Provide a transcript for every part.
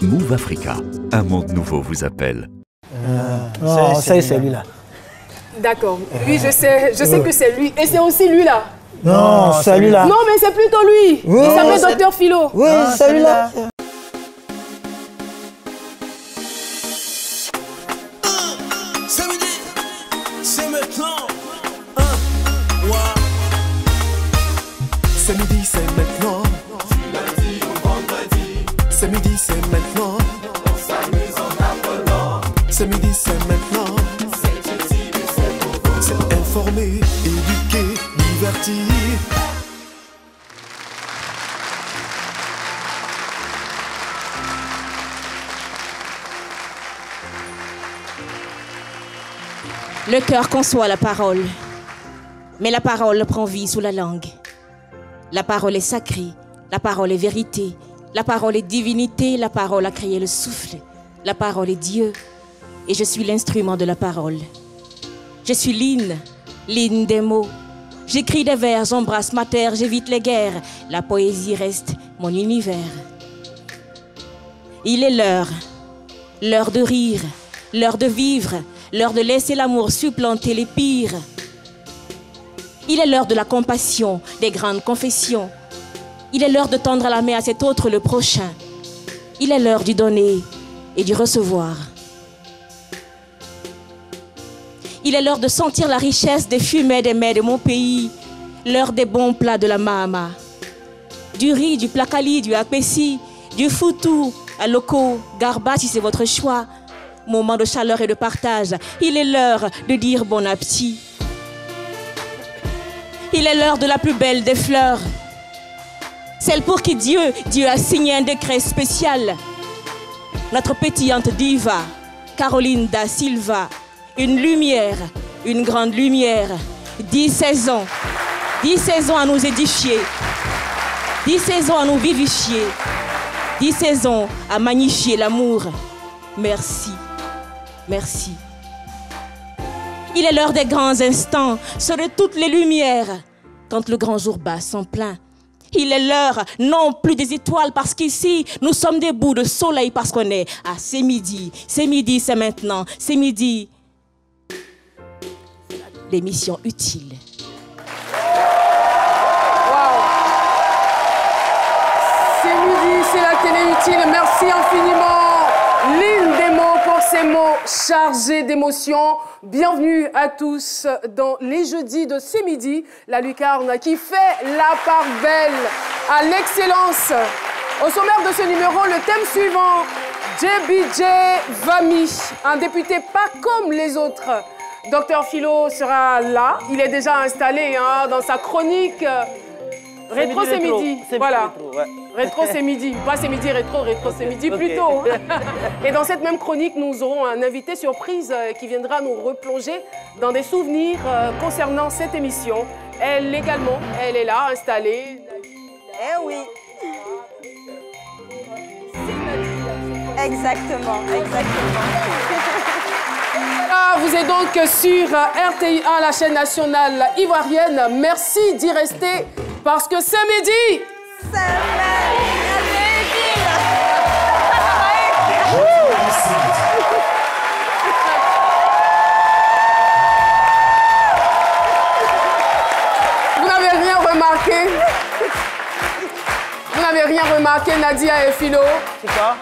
Move Africa, un monde nouveau vous appelle. Non, c'est celui-là. D'accord. Lui, je sais que c'est lui. Et c'est aussi lui-là. Non, celui-là. Non, mais c'est plutôt lui. Oui, il s'appelle Docteur Philo. Oui, celui-là. C'est maintenant. C'est midi, c'est maintenant. Du lundi au vendredi. C'est midi, c'est maintenant. On s'amuse en apprenant. C'est midi, c'est maintenant. C'est utile et c'est pour vous. C'est informer, éduquer, divertir. Le cœur conçoit la parole, mais la parole prend vie sous la langue. La parole est sacrée, la parole est vérité, la parole est divinité, la parole a créé le souffle, la parole est Dieu, et je suis l'instrument de la parole. Je suis l'hymne des mots. J'écris des vers, j'embrasse ma terre, j'évite les guerres, la poésie reste mon univers. Il est l'heure de rire, l'heure de vivre, l'heure de laisser l'amour supplanter les pires. Il est l'heure de la compassion, des grandes confessions. Il est l'heure de tendre la main à cet autre, le prochain. Il est l'heure du donner et du recevoir. Il est l'heure de sentir la richesse des fumées des mets de mon pays. L'heure des bons plats de la Mahama. Du riz, du placali, du apessi, du foutou, à loco, garba si c'est votre choix. Moment de chaleur et de partage. Il est l'heure de dire bon appétit. Il est l'heure de la plus belle des fleurs. Celle pour qui Dieu a signé un décret spécial. Notre pétillante diva, Caroline da Silva. Une lumière, une grande lumière. 10 saisons. 10 saisons à nous édifier. 10 saisons à nous vivifier. 10 saisons à magnifier l'amour. Merci. Merci. Il est l'heure des grands instants, ceux de toutes les lumières, quand le grand jour bat son plein. Il est l'heure, non plus des étoiles, parce qu'ici, nous sommes des bouts de soleil, parce qu'on est à c'est midi, c'est maintenant, c'est midi. L'émission utile. Wow. C'est midi, c'est la télé utile. Merci infiniment, Lynn des mots, pour ces mots chargés d'émotions. Bienvenue à tous dans les jeudis de C'est midi, la lucarne qui fait la part belle à l'excellence. Au sommaire de ce numéro, le thème suivant, JBJ Vami, un député pas comme les autres. Docteur Philo sera là, il est déjà installé dans sa chronique. Rétro, c'est midi. Voilà. Rétro, c'est midi. Pas c'est midi, rétro, c'est midi plutôt. Et dans cette même chronique, nous aurons un invité surprise qui viendra nous replonger dans des souvenirs concernant cette émission. Elle également, elle est là, installée. Eh oui. Exactement, exactement. Ah, vous êtes donc sur RTI1, la chaîne nationale ivoirienne. Merci d'y rester parce que c'est midi. C'est Vous n'avez rien remarqué? Vous n'avez rien remarqué, Nadia et Philo? C'est quoi?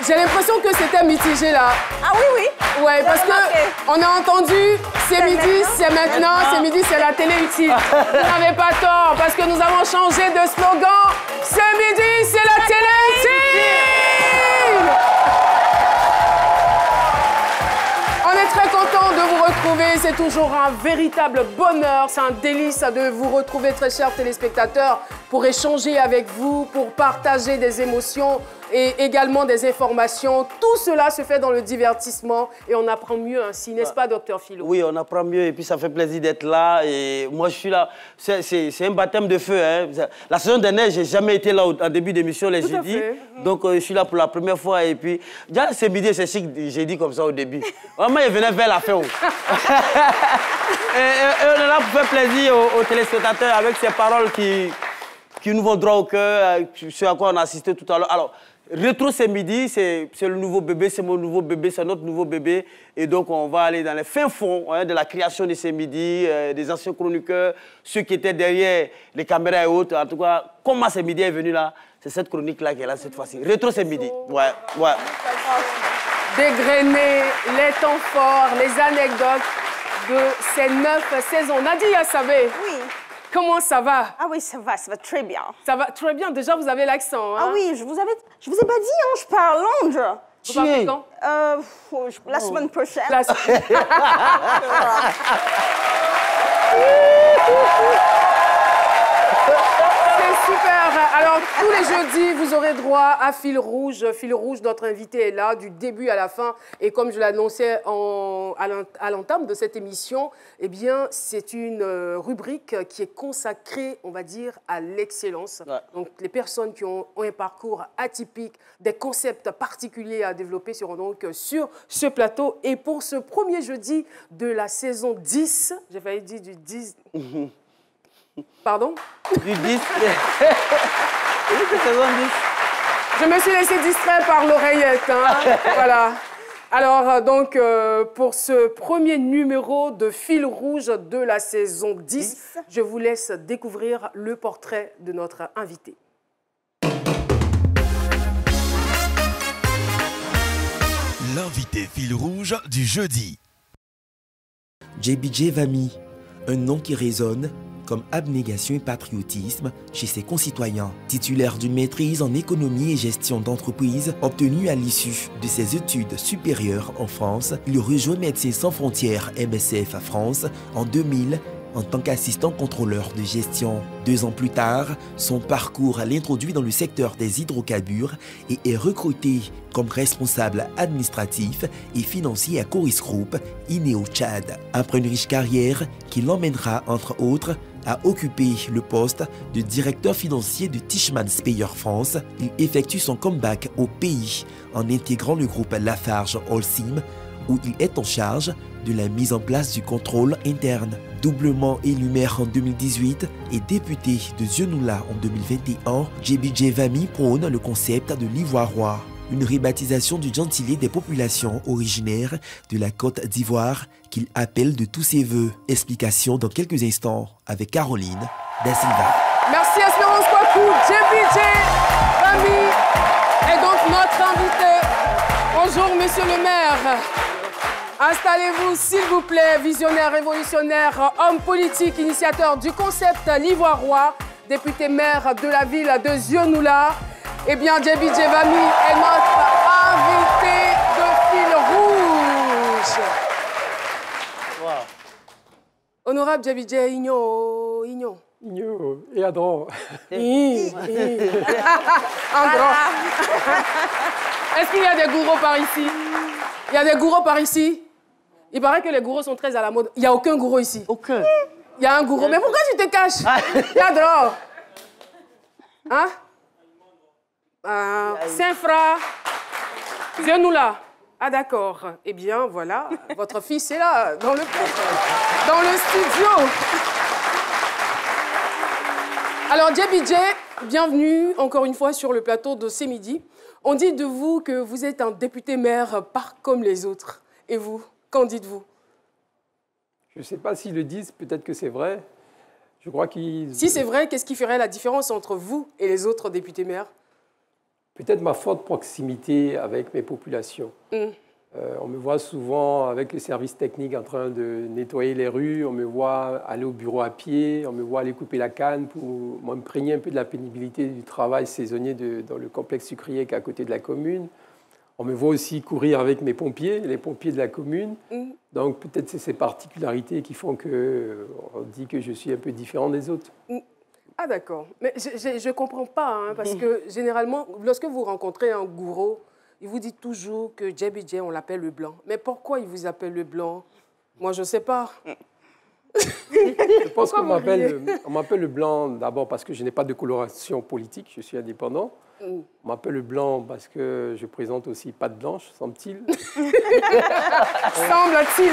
J'ai l'impression que c'était mitigé là. Ah oui, oui. Ouais, parce qu'on a entendu c'est midi, c'est maintenant, c'est midi, c'est la télé utile. Vous n'avez pas tort, parce que nous avons changé de slogan. C'est midi, c'est la télé utile. On est très content de vous retrouver. C'est toujours un véritable bonheur. C'est un délice de vous retrouver, très chers téléspectateurs, pour échanger avec vous, pour partager des émotions et également des informations. Tout cela se fait dans le divertissement et on apprend mieux ainsi, n'est-ce pas, Docteur Philo? Oui, on apprend mieux et puis ça fait plaisir d'être là. Et moi, je suis là. C'est un baptême de feu. Hein. La saison dernière, je n'ai jamais été là en début d'émission les jeudis. Donc, je suis là pour la première fois. Et puis, déjà, c'est midi, c'est chic, j'ai dit comme ça au début. Vraiment, il venait vers la fin. Et on est là pour faire plaisir aux téléspectateurs avec ces paroles qui nous vont droit au cœur, ce à quoi on a assisté tout à l'heure. Alors, Rétro, c'est midi, c'est le nouveau bébé, c'est mon nouveau bébé, c'est notre nouveau bébé. Et donc, on va aller dans les fins fonds de la création de ces midis, des anciens chroniqueurs, ceux qui étaient derrière les caméras et autres. En tout cas, comment c'est midi est venu là, c'est cette chronique-là qui est là cette fois-ci. Rétro, c'est midi. Ouais. Dégrainer les temps forts, les anecdotes de ces 9 saisons. Nadia Savé. Oui. Comment ça va? Ah oui, ça va très bien. Ça va très bien. Déjà, vous avez l'accent. Hein? Ah oui, je vous ai pas dit, hein, je parle Londres. Vous parlez quand? La semaine prochaine. C'est super. Alors, tous les jeudis, vous aurez droit à Fil Rouge. Fil Rouge, notre invité est là du début à la fin. Et comme je l'annonçais à l'entame de cette émission, eh bien, c'est une rubrique qui est consacrée, on va dire, à l'excellence. Ouais. Donc, les personnes qui ont un parcours atypique, des concepts particuliers à développer seront donc sur ce plateau. Et pour ce premier jeudi de la saison 10, j'ai failli dire du 10... Pardon? Du 10. Je me suis laissée distraire par l'oreillette. Hein? Voilà. Alors, donc, pour ce premier numéro de Fil Rouge de la saison 10, je vous laisse découvrir le portrait de notre invité. L'invité Fil Rouge du jeudi. JBJ Vami, un nom qui résonne comme abnégation et patriotisme chez ses concitoyens. Titulaire d'une maîtrise en économie et gestion d'entreprise obtenue à l'issue de ses études supérieures en France, il rejoint Médecins sans frontières MSF à France en 2000 en tant qu'assistant contrôleur de gestion. 2 ans plus tard, son parcours l'introduit dans le secteur des hydrocarbures et est recruté comme responsable administratif et financier à Coris Group, inné au Tchad. Après une riche carrière qui l'emmènera, entre autres, à occuper le poste de directeur financier de Tishman Speyer France, il effectue son comeback au pays en intégrant le groupe Lafarge Holcim, où il est en charge de la mise en place du contrôle interne. Doublement élu maire en 2018 et député de Zionoula en 2021, JBJ Vami prône le concept de l'ivoirois, une rebaptisation du gentilé des populations originaires de la Côte d'Ivoire qu'il appelle de tous ses voeux. Explication dans quelques instants avec Caroline Da Silva. Merci Espérance Kwaku, JBJ Vami est donc notre invité. Bonjour Monsieur le maire. Installez-vous, s'il vous plaît, visionnaire, révolutionnaire, homme politique, initiateur du concept l'ivoirois, député maire de la ville de Zionoula. Eh bien, JBJ Vami est notre invité de Fil Rouge. Wow. Honorable JBJ Igno. Et Adron. Andron. Est-ce qu'il y a des gourous par ici? Il y a des gourous par ici? Il paraît que les gourous sont très à la mode. Il n'y a aucun gourou ici. Aucun. Il y a un gourou. Mais pourquoi tu te caches? Yadro. Hein? Saint-Fra. Zionoula. Ah d'accord. Eh bien, voilà. Votre fils est là, dans le studio. Alors, JBJ, bienvenue encore une fois sur le plateau de C'est Midi. On dit de vous que vous êtes un député maire pas comme les autres. Et vous, qu'en dites-vous? Je ne sais pas s'ils le disent, peut-être que c'est vrai. Je crois qu'ils... Si c'est vrai, qu'est-ce qui ferait la différence entre vous et les autres députés maires? Peut-être ma forte proximité avec mes populations. On me voit souvent avec les services techniques en train de nettoyer les rues, on me voit aller au bureau à pied, on me voit aller couper la canne pour m'imprégner un peu de la pénibilité du travail saisonnier dans le complexe sucrier qui est à côté de la commune. On me voit aussi courir avec mes pompiers, les pompiers de la commune. Donc peut-être c'est ces particularités qui font qu'on dit que je suis un peu différent des autres. Ah d'accord. Mais je ne comprends pas, hein, parce que généralement, lorsque vous rencontrez un gourou, il vous dit toujours que JBJ, on l'appelle le blanc. Mais pourquoi il vous appelle le blanc? Moi, je ne sais pas. Je pense qu'on m'appelle le blanc d'abord parce que je n'ai pas de coloration politique, je suis indépendant. On m'appelle le blanc parce que je présente aussi patte blanche, semble-t-il. Semble-t-il.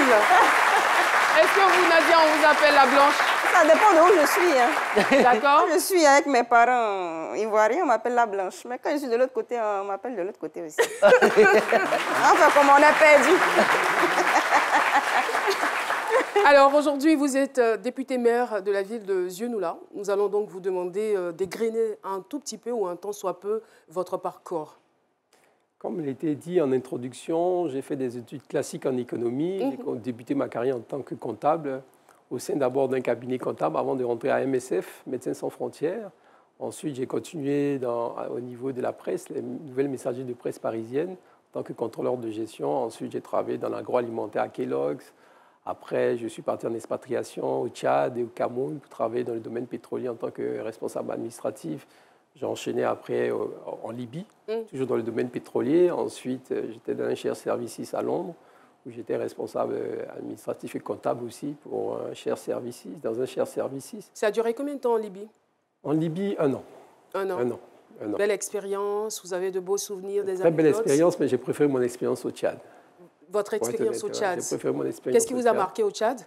Est-ce que vous, Nadia, on vous appelle la blanche? Ça dépend de où je suis. Hein. D'accord. Je suis avec mes parents ivoiriens, on m'appelle la blanche. Mais quand je suis de l'autre côté, on m'appelle de l'autre côté aussi. Enfin, comme on a perdu. Alors aujourd'hui, vous êtes député maire de la ville de Zieunula. Nous allons donc vous demander d'égrener un tout petit peu ou un tant soit peu votre parcours. Comme il a été dit en introduction, j'ai fait des études classiques en économie. J'ai débuté ma carrière en tant que comptable au sein d'abord d'un cabinet comptable avant de rentrer à MSF, Médecins sans frontières. Ensuite, j'ai continué au niveau de la presse, les nouvelles messageries de presse parisiennes, en tant que contrôleur de gestion. Ensuite, j'ai travaillé dans l'agroalimentaire à Kellogg's. Après, je suis parti en expatriation au Tchad et au Cameroun pour travailler dans le domaine pétrolier en tant que responsable administratif. J'ai enchaîné après en Libye, toujours dans le domaine pétrolier. Ensuite, j'étais dans un share services à Londres, où j'étais responsable administratif et comptable aussi pour un share services, dans un share services. Ça a duré combien de temps en Libye? En Libye, 1 an. 1 an. 1 an. 1 an. Belle expérience, vous avez de beaux souvenirs, des Très belle anecdotes. expérience, mais j'ai préféré mon expérience au Tchad. Votre expérience au Tchad. J'ai préféré mon expérience. Qu'est-ce qui vous a marqué au Tchad?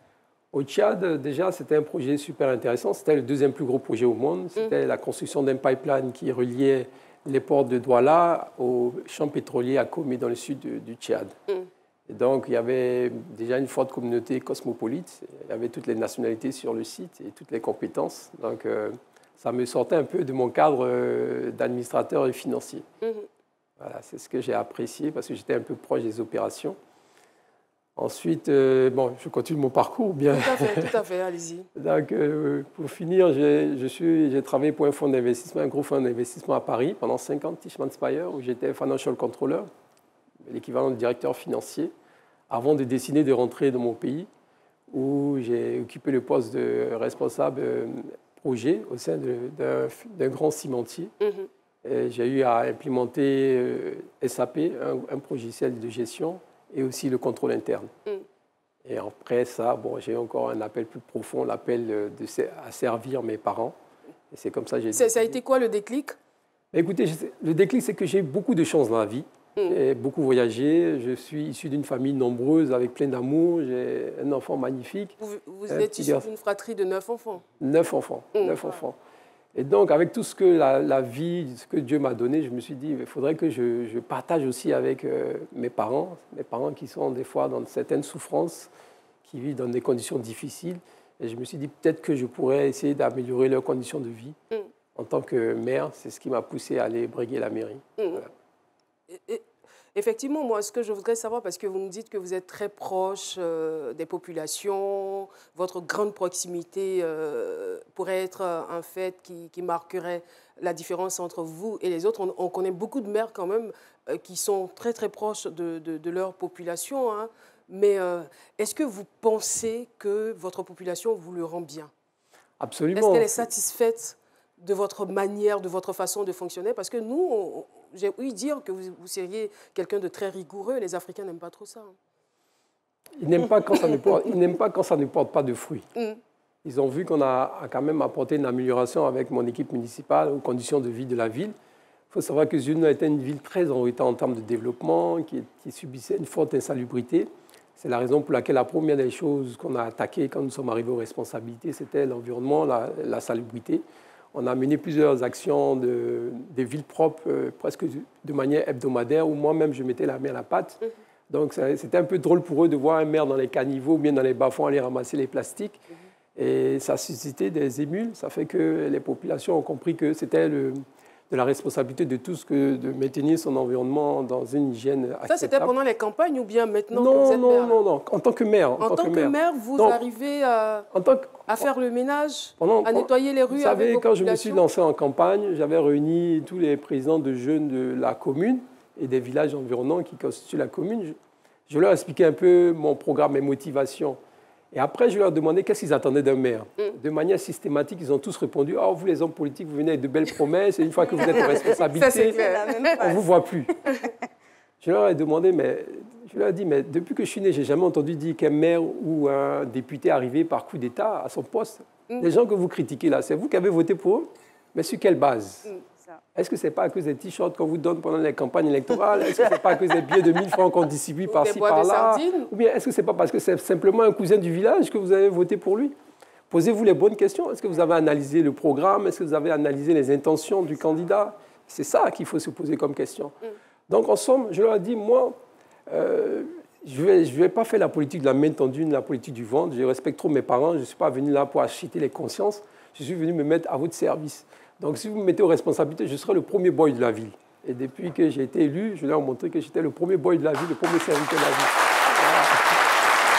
Au Tchad, déjà, c'était un projet super intéressant. C'était le deuxième plus gros projet au monde. C'était la construction d'un pipeline qui reliait les ports de Douala au champ pétrolier à Komé, dans le sud du Tchad. Et donc, il y avait déjà une forte communauté cosmopolite. Il y avait toutes les nationalités sur le site et toutes les compétences. Donc, ça me sortait un peu de mon cadre d'administrateur et financier. Voilà, c'est ce que j'ai apprécié parce que j'étais un peu proche des opérations. Ensuite, bon, je continue mon parcours bien. Tout à fait, allez-y. Donc, pour finir, j'ai travaillé pour un fonds d'investissement, un gros fonds d'investissement à Paris pendant 5 ans, Tishman Speyer, où j'étais financial controller, l'équivalent de directeur financier, avant de décider de rentrer dans mon pays, où j'ai occupé le poste de responsable projet au sein d'un grand cimentier. J'ai eu à implémenter SAP, un logiciel de gestion, et aussi le contrôle interne. Et après ça, bon, j'ai encore un appel plus profond, l'appel à servir mes parents. Et c'est comme ça que j'ai... Ça a été quoi le déclic? Écoutez, le déclic, c'est que j'ai eu beaucoup de chance dans la vie. J'ai beaucoup voyagé. Je suis issu d'une famille nombreuse, avec plein d'amour. J'ai un enfant magnifique. Vous êtes issu d'une fratrie de 9 enfants? 9 enfants. 9 enfants. Et donc, avec tout ce que la vie, ce que Dieu m'a donné, je me suis dit, il faudrait que je partage aussi avec mes parents qui sont des fois dans certaines souffrances, qui vivent dans des conditions difficiles. Et je me suis dit, peut-être que je pourrais essayer d'améliorer leurs conditions de vie. En tant que maire, c'est ce qui m'a poussé à aller briguer la mairie. Voilà. Effectivement, moi, ce que je voudrais savoir, parce que vous me dites que vous êtes très proche des populations, votre grande proximité pourrait être un fait qui marquerait la différence entre vous et les autres. On connaît beaucoup de maires quand même qui sont très très proches de leur population, hein. Mais est-ce que vous pensez que votre population vous le rend bien? Absolument. Est-ce qu'elle est satisfaite de votre manière, de votre façon de fonctionner? Parce que nous, j'ai ouï dire que vous seriez quelqu'un de très rigoureux. Les Africains n'aiment pas trop ça. Ils n'aiment pas quand ça ne porte pas de fruits. Ils ont vu qu'on a quand même apporté une amélioration avec mon équipe municipale aux conditions de vie de la ville. Il faut savoir que Zieunula était une ville très en retard en termes de développement, qui subissait une forte insalubrité. C'est la raison pour laquelle la première des choses qu'on a attaquées quand nous sommes arrivés aux responsabilités, c'était l'environnement, la salubrité. On a mené plusieurs actions des villes propres, presque de manière hebdomadaire, où moi-même, je mettais la main à la pâte. Donc, c'était un peu drôle pour eux de voir un maire dans les caniveaux ou bien dans les bas-fonds aller ramasser les plastiques. Et ça a suscité des émules. Ça fait que les populations ont compris que c'était de la responsabilité de tous que de maintenir son environnement dans une hygiène acceptable. Ça, c'était pendant les campagnes ou bien maintenant non, que vous êtes maire? Non. En tant que maire. En tant que maire, vous arrivez à faire le ménage, à nettoyer les rues? Vous savez, quand je me suis lancé en campagne, j'avais réuni tous les présidents de jeunes de la commune et des villages environnants qui constituent la commune. Je leur expliquais un peu mon programme, mes motivations. Et après, je leur demandais qu'est-ce qu'ils attendaient d'un maire. De manière systématique, ils ont tous répondu « Ah, vous les hommes politiques, vous venez avec de belles promesses, et une fois que vous êtes en responsabilité, on ne vous voit plus. » Je leur ai demandé, je leur ai dit, mais depuis que je suis né, je n'ai jamais entendu dire qu'un maire ou un député arrivé par coup d'État à son poste. Les gens que vous critiquez là, c'est vous qui avez voté pour eux, mais sur quelle base? Est-ce que ce n'est pas à cause des t-shirts qu'on vous donne pendant les campagnes électorales? Est-ce que ce n'est pas à cause des billets de 1000 francs qu'on distribue par-ci, par-là? Ou bien est-ce que ce n'est pas parce que c'est simplement un cousin du village que vous avez voté pour lui? Posez-vous les bonnes questions. Est-ce que vous avez analysé le programme? Est-ce que vous avez analysé les intentions du candidat? C'est ça qu'il faut se poser comme question. Donc, en somme, je leur ai dit, moi, je vais pas faire la politique de la main tendue, la politique du ventre. Je respecte trop mes parents. Je ne suis pas venu là pour acheter les consciences. Je suis venu me mettre à votre service. Donc, si vous me mettez aux responsabilités, je serai le premier boy de la ville. Et depuis que j'ai été élu, je leur ai montré que j'étais le premier boy de la ville, le premier serviteur de la ville. Voilà.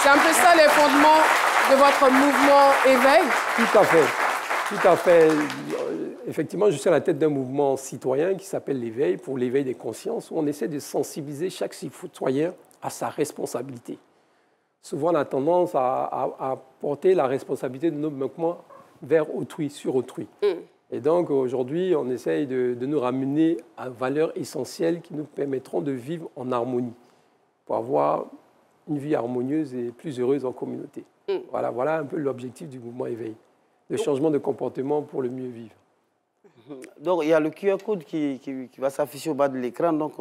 C'est un peu ça les fondements de votre mouvement Éveil? Tout à fait. Tout à fait. Effectivement, je suis à la tête d'un mouvement citoyen qui s'appelle l'Éveil, pour l'éveil des consciences, où on essaie de sensibiliser chaque citoyen à sa responsabilité. Souvent, on a tendance à porter la responsabilité de nos manquements vers autrui, sur autrui. Et donc, aujourd'hui, on essaye de nous ramener à valeurs essentielles qui nous permettront de vivre en harmonie, pour avoir une vie harmonieuse et plus heureuse en communauté. Voilà un peu l'objectif du mouvement Éveil, le changement de comportement pour le mieux vivre. Donc, il y a le QR code qui va s'afficher au bas de l'écran. Donc,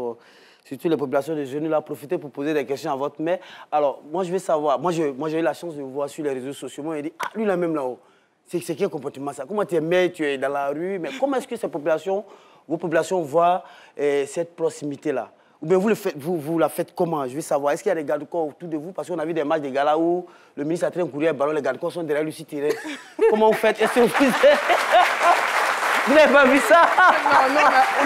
surtout les populations de jeunes, là, profitez pour poser des questions à votre mère. Alors, moi, je veux savoir, moi, j'ai eu la chance de vous voir sur les réseaux sociaux. Moi, il dit, ah, lui, là même là-haut. C'est quel comportement ça? Comment tu es mère, tu es dans la rue, mais comment est-ce que ces populations, vos populations voient cette proximité-là? Ou bien vous la faites comment? Je veux savoir, est-ce qu'il y a des gardes-corps autour de vous? Parce qu'on a vu des matchs des gars là où le ministre a train de courir un ballon, les gardes-corps sont derrière lui si tirés. Comment vous faites? Est-ce que vous n'avez pas vu ça? Non,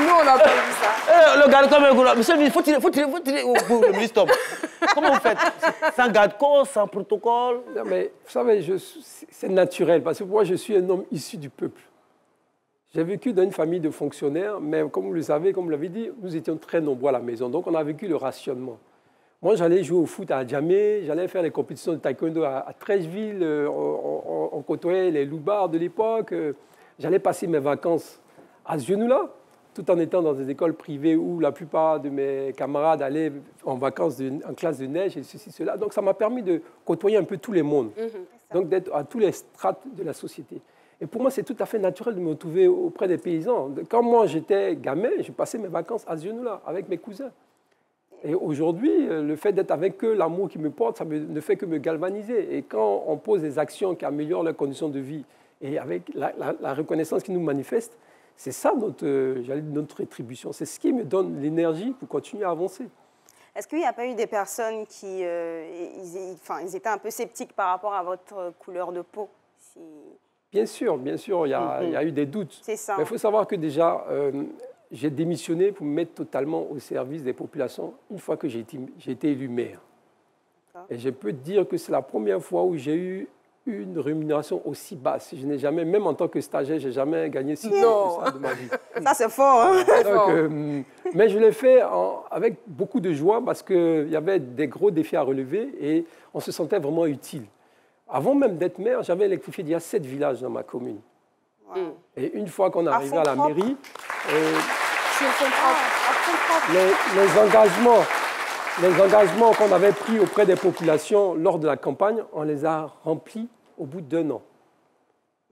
nous, on n'a pas vu ça. Le garde-corps, monsieur le ministre, faut tirer le ministre tombe. Comment vous faites? Sans garde-corps, sans protocole? Non, mais vous savez, c'est naturel, parce que moi, je suis un homme issu du peuple. J'ai vécu dans une famille de fonctionnaires, mais comme vous le savez, comme vous l'avez dit, nous étions très nombreux à la maison, donc on a vécu le rationnement. Moi, j'allais jouer au foot à Djamé, j'allais faire les compétitions de taekwondo à Trècheville, on côtoyait les loupards de l'époque, j'allais passer mes vacances à Zionoula, tout en étant dans des écoles privées où la plupart de mes camarades allaient en vacances en classe de neige et ceci, cela. Donc, ça m'a permis de côtoyer un peu tous les mondes, donc d'être à tous les strates de la société. Et pour moi, c'est tout à fait naturel de me retrouver auprès des paysans. Quand moi, j'étais gamin, je passais mes vacances à Zionoula avec mes cousins. Et aujourd'hui, le fait d'être avec eux, l'amour qu'ils me portent, ça ne fait que me galvaniser. Et quand on pose des actions qui améliorent leurs conditions de vie et avec la reconnaissance qu'ils nous manifestent, c'est ça notre rétribution. C'est ce qui me donne l'énergie pour continuer à avancer. Est-ce qu'il n'y a pas eu des personnes qui ils étaient un peu sceptiques par rapport à votre couleur de peau? Bien sûr, il y a eu des doutes. C'est ça. Mais il faut savoir que déjà, j'ai démissionné pour me mettre totalement au service des populations une fois que j'ai été élu maire. Et je peux te dire que c'est la première fois où j'ai eu une rémunération aussi basse. Je n'ai jamais, même en tant que stagiaire, je n'ai jamais gagné si peu que ça de ma vie. Ça, c'est fort, hein? Donc, mais je l'ai fait avec beaucoup de joie parce qu'il y avait des gros défis à relever et on se sentait vraiment utile. Avant même d'être maire, j'avais électrifié il y a 7 villages dans ma commune. Wow. Et une fois qu'on est arrivé à la mairie, les engagements qu'on avait pris auprès des populations lors de la campagne, on les a remplis au bout d'1 an.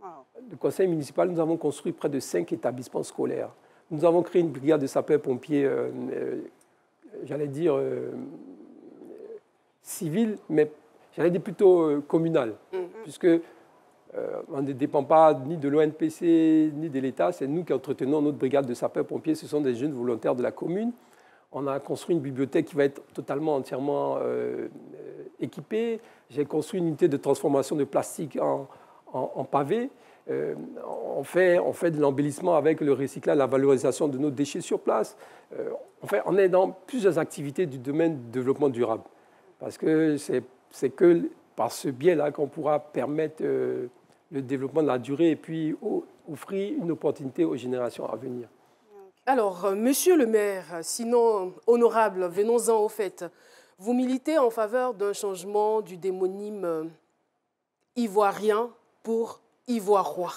Wow. Le conseil municipal, nous avons construit près de 5 établissements scolaires. Nous avons créé une brigade de sapeurs-pompiers, j'allais dire civile, mais j'allais dire plutôt communal, puisque on ne dépend pas ni de l'ONPC ni de l'État, c'est nous qui entretenons notre brigade de sapeurs-pompiers, ce sont des jeunes volontaires de la commune. On a construit une bibliothèque qui va être totalement, entièrement équipée. J'ai construit une unité de transformation de plastique en pavé. On fait de l'embellissement avec le recyclage, la valorisation de nos déchets sur place. On est dans plusieurs activités du domaine du développement durable, parce que c'est que par ce biais-là qu'on pourra permettre le développement de la durée et puis offrir une opportunité aux générations à venir. Alors, monsieur le maire, sinon honorable, venons-en au fait. Vous militez en faveur d'un changement du démonyme ivoirien pour ivoirois.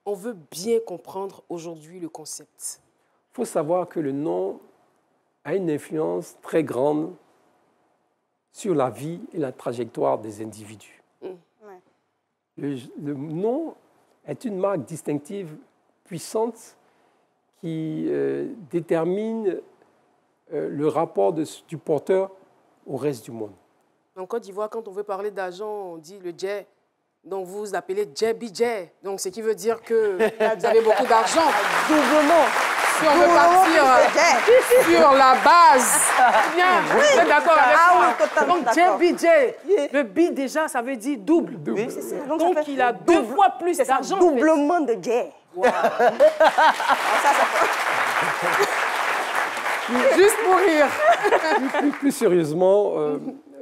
On veut bien comprendre aujourd'hui le concept. Il faut savoir que le nom a une influence très grande sur la vie et la trajectoire des individus. Le nom est une marque distinctive puissante qui détermine le rapport du porteur au reste du monde. En Côte d'Ivoire, quand on veut parler d'argent, on dit le djé. Donc, vous vous appelez JBJ. Donc, ce qui veut dire que vous avez beaucoup d'argent. Doublement. Si on veut partir sur la base. Bien, vous êtes d'accord avec moi? Oui, totalement donc, JBJ, le B déjà, ça veut dire double. Oui, c'est ça. Donc il a 2 fois plus d'argent. Doublement de J. Wow. Juste pour rire. Plus sérieusement,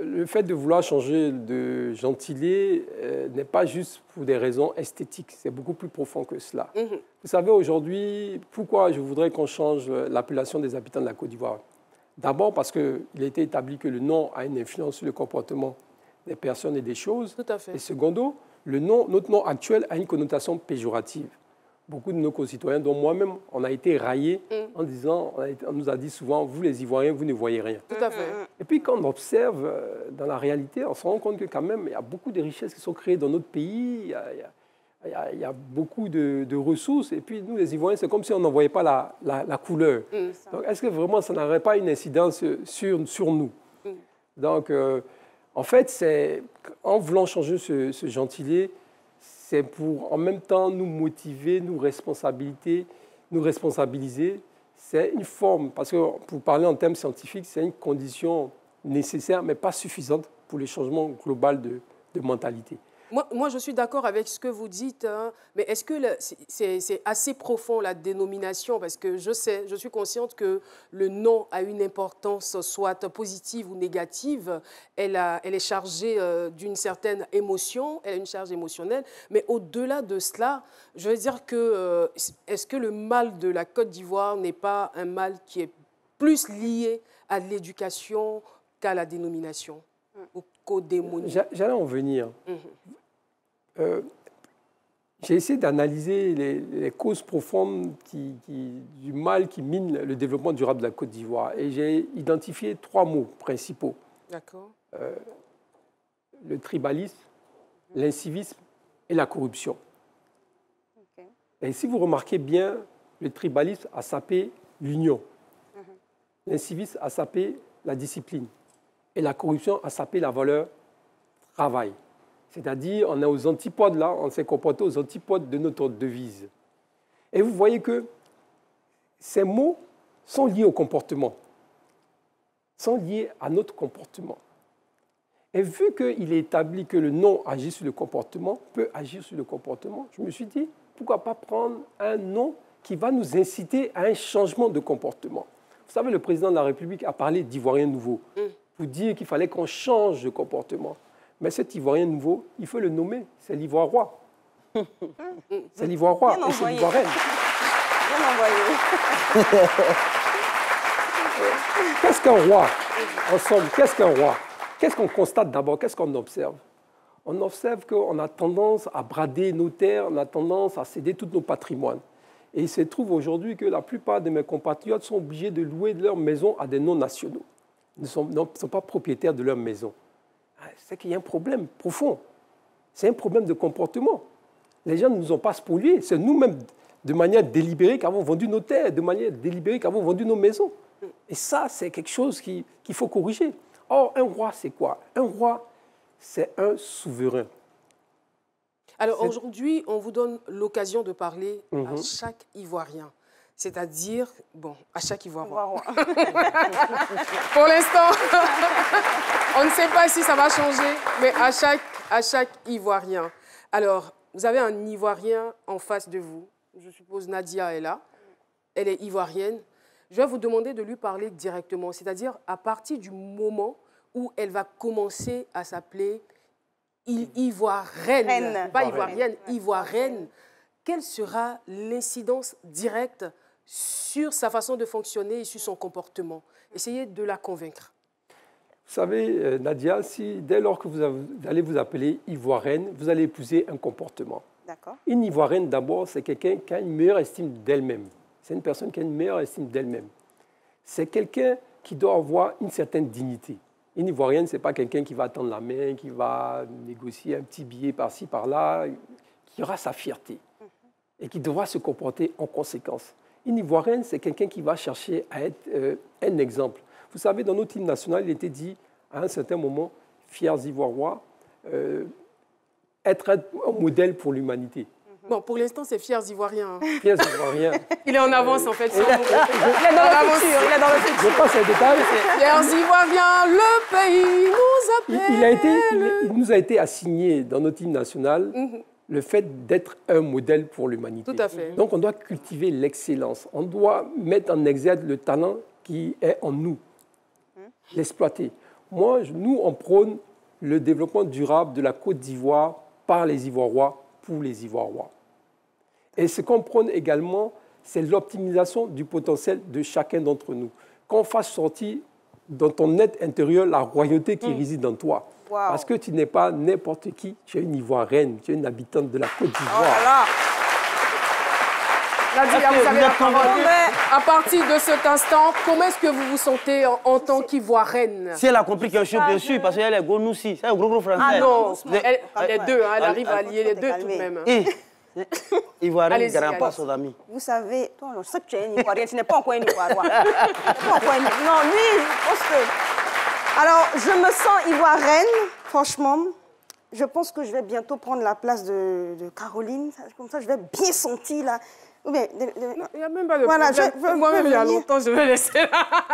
le fait de vouloir changer de gentilé n'est pas juste pour des raisons esthétiques. C'est beaucoup plus profond que cela. Vous savez, aujourd'hui, pourquoi je voudrais qu'on change l'appellation des habitants de la Côte d'Ivoire? D'abord parce qu'il a été établi que le nom a une influence sur le comportement des personnes et des choses. Tout à fait. Et secondo, notre nom actuel a une connotation péjorative. Beaucoup de nos concitoyens, dont moi-même, on a été raillés en disant, on nous a dit souvent, vous les Ivoiriens, vous ne voyez rien. Tout à fait. Et puis quand on observe dans la réalité, on se rend compte que quand même, il y a beaucoup de richesses qui sont créées dans notre pays, il y a beaucoup de ressources. Et puis nous, les Ivoiriens, c'est comme si on n'en voyait pas la couleur. Donc est-ce que vraiment ça n'aurait pas une incidence sur nous? Donc en fait, en voulant changer ce gentilé, c'est pour en même temps nous motiver, nous responsabiliser. C'est une forme, parce que pour parler en termes scientifiques, c'est une condition nécessaire, mais pas suffisante pour le changement global de mentalité. Moi, je suis d'accord avec ce que vous dites, hein, mais est-ce que c'est assez profond, la dénomination? Parce que je suis consciente que le nom a une importance, soit positive ou négative. Elle est chargée d'une certaine émotion, elle a une charge émotionnelle. Mais au-delà de cela, je veux dire que est-ce que le mal de la Côte d'Ivoire n'est pas un mal qui est plus lié à l'éducation qu'à la dénomination ou qu'au démonie? J'allais en venir. J'ai essayé d'analyser les causes profondes du mal qui mine le développement durable de la Côte d'Ivoire. Et j'ai identifié 3 mots principaux. D'accord. Le tribalisme, l'incivisme et la corruption. Okay. Et si vous remarquez bien, le tribalisme a sapé l'union. L'incivisme a sapé la discipline. Et la corruption a sapé la valeur travail. C'est-à-dire, on est aux antipodes là, on s'est comporté aux antipodes de notre devise. Et vous voyez que ces mots sont liés au comportement, sont liés à notre comportement. Et vu qu'il est établi que le nom agit sur le comportement, peut agir sur le comportement, je me suis dit, pourquoi pas prendre un nom qui va nous inciter à un changement de comportement. Vous savez, le président de la République a parlé d'Ivoirien nouveau, pour dire qu'il fallait qu'on change de comportement. Mais cet Ivoirien nouveau, il faut le nommer, c'est l'Ivoirois. C'est l'Ivoirois et c'est l'Ivoirienne. Bien envoyé. Qu'est-ce qu'un roi? En somme, qu'est-ce qu'un roi? Qu'est-ce qu'on constate d'abord? Qu'est-ce qu'on observe? On observe qu'on a tendance à brader nos terres, on a tendance à céder tous nos patrimoines. Et il se trouve aujourd'hui que la plupart de mes compatriotes sont obligés de louer leur maison à des non-nationaux. Ils ne sont pas propriétaires de leur maison. C'est qu'il y a un problème profond. C'est un problème de comportement. Les gens ne nous ont pas spoliés. C'est nous-mêmes, de manière délibérée, qui avons vendu nos terres, de manière délibérée, qui avons vendu nos maisons. Et ça, c'est quelque chose qu'il faut corriger. Or, un roi, c'est quoi? Un roi, c'est un souverain. Alors aujourd'hui, on vous donne l'occasion de parler à chaque Ivoirien. C'est-à-dire, bon, à chaque Ivoirien. Pour l'instant, on ne sait pas si ça va changer, mais à chaque Ivoirien. Alors, vous avez un Ivoirien en face de vous. Je suppose Nadia est là. Elle est ivoirienne. Je vais vous demander de lui parler directement, c'est-à-dire à partir du moment où elle va commencer à s'appeler Ivoirienne, pas ivoirienne, Ivoirienne. Quelle sera l'incidence directe sur sa façon de fonctionner et sur son comportement? Essayez de la convaincre. Vous savez, Nadia, dès lors que vous allez vous appeler Ivoirienne, vous allez épouser un comportement. D'accord. Une Ivoirienne, d'abord, c'est quelqu'un qui a une meilleure estime d'elle-même. C'est une personne qui a une meilleure estime d'elle-même. C'est quelqu'un qui doit avoir une certaine dignité. Une Ivoirienne, ce n'est pas quelqu'un qui va tendre la main, qui va négocier un petit billet par-ci, par-là, qui aura sa fierté et qui devra se comporter en conséquence. Une Ivoirienne, c'est quelqu'un qui va chercher à être un exemple. Vous savez, dans notre hymne national, il était dit à un certain moment, fiers Ivoiriens, être un modèle pour l'humanité. Bon, pour l'instant, c'est Fiers Ivoiriens. Fiers Ivoiriens. Il est en avance, en fait. Il est dans le futur. Il est dans le futur. Je pense à un détail. Fiers Ivoiriens, le pays nous appelle. Il nous a été assigné dans notre hymne national le fait d'être un modèle pour l'humanité. Tout à fait. Donc, on doit cultiver l'excellence. On doit mettre en exergue le talent qui est en nous, l'exploiter. Nous, on prône le développement durable de la Côte d'Ivoire par les Ivoiriens, pour les Ivoiriens. Et ce qu'on prône également, c'est l'optimisation du potentiel de chacun d'entre nous. Qu'on fasse sortir dans ton être intérieur la royauté qui réside en toi. Wow. Parce que tu n'es pas n'importe qui, tu es une Ivoirienne, tu es une habitante de la Côte d'Ivoire. Oh là là. Nadia, vous avez la parole. À partir de cet instant, comment est-ce que vous vous sentez en tant qu'Ivoirienne? Si elle a compris quelque chose, bien sûr, parce qu'elle est Gonoussi, c'est un gros français. Ah non, les deux, elle arrive à lier les deux tout de même. Ivoirienne, ne garde pas son ami. Vous savez, toi, je sais que tu es une Ivoirienne, tu n'es pas encore une Ivoirienne. Non, lui, je pense que... Alors, je me sens Ivoirienne, franchement. Je pense que je vais bientôt prendre la place de Caroline. Comme ça, je vais bien sentir là. Il n'y a même pas de problème. Moi-même, il y a longtemps, je vais laisser là.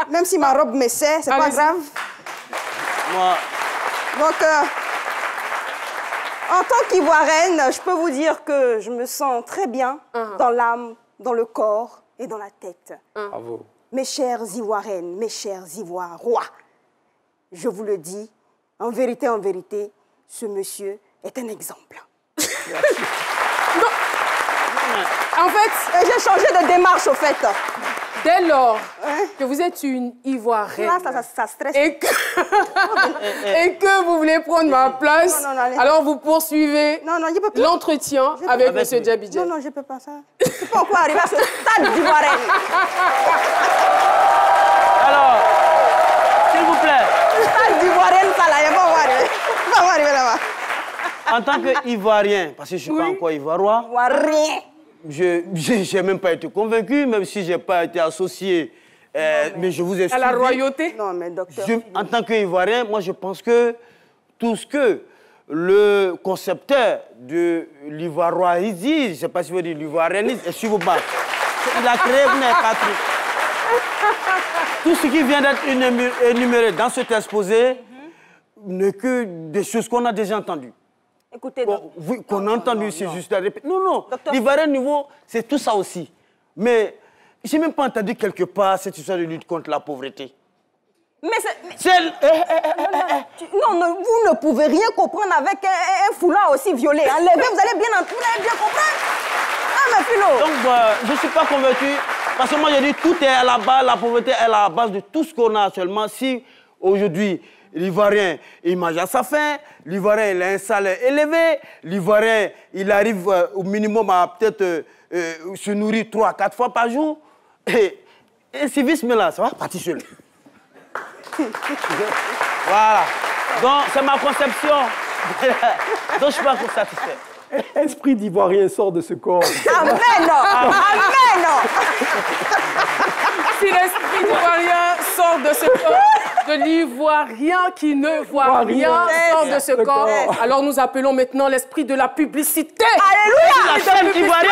Même si ma robe me sert, c'est pas grave. Moi... Donc, en tant qu'Ivoirienne, je peux vous dire que je me sens très bien dans l'âme, dans le corps et dans la tête. Bravo. Mes chères Ivoiriennes, mes chers Ivoiriens, je vous le dis, en vérité, ce monsieur est un exemple. En fait, j'ai changé de démarche, au fait. Dès lors que vous êtes une Ivoirienne ça stresse. et que vous voulez prendre ma place, alors vous poursuivez l'entretien avec M. Djabidje. Non, je ne peux pas ça. Je ne peux pas encore arriver à ce stade d'Ivoirienne. Alors, s'il vous plaît. Stade d'Ivoirienne, ça là, il ne va pas arriver là-bas. En tant qu'Ivoirien, parce que je ne suis pas encore Ivoirien. Ivoirien. Je n'ai même pas été convaincu, même si je n'ai pas été associé. Mais je vous ai à la royauté. Non, mais docteur. En tant qu'Ivoirien, moi, je pense que tout ce que le concepteur de l'ivoirioisme, je ne sais pas si vous dites l'ivoirianisme, excusez-moi, il a créé, vous n'avez pas tout ce qui vient d'être énuméré dans cet exposé n'est que des choses qu'on a déjà entendues. Écoutez, oui, qu'on a entendu, c'est juste à répéter. Non, l'Ivoirien nouveau, c'est tout ça aussi. Mais je n'ai même pas entendu quelque part cette histoire de lutte contre la pauvreté. Mais c'est... Non, vous ne pouvez rien comprendre avec un foulard aussi violet. Enlevez, vous allez bien comprendre. Ah, mais Philo. Donc, je ne suis pas convaincu. Parce que moi, je dis tout est à la base, la pauvreté est à la base de tout ce qu'on a actuellement. Si aujourd'hui, l'Ivoirien, il mange à sa faim, l'Ivoirien, il a un salaire élevé, l'Ivoirien, il arrive au minimum à peut-être se nourrir 3 à 4 fois par jour. Et civisme-là, ça va partir seul. Voilà. Donc, c'est ma conception. Donc, je ne suis pas satisfait. Esprit d'Ivoirien sort de ce corps. Amen. Amen. Si l'esprit d'Ivoirien sort de ce corps, de l'Ivoirien qui ne voit rien sort de ce corps, alors nous appelons maintenant l'esprit de la publicité. Alléluia. La chaîne ivoirienne.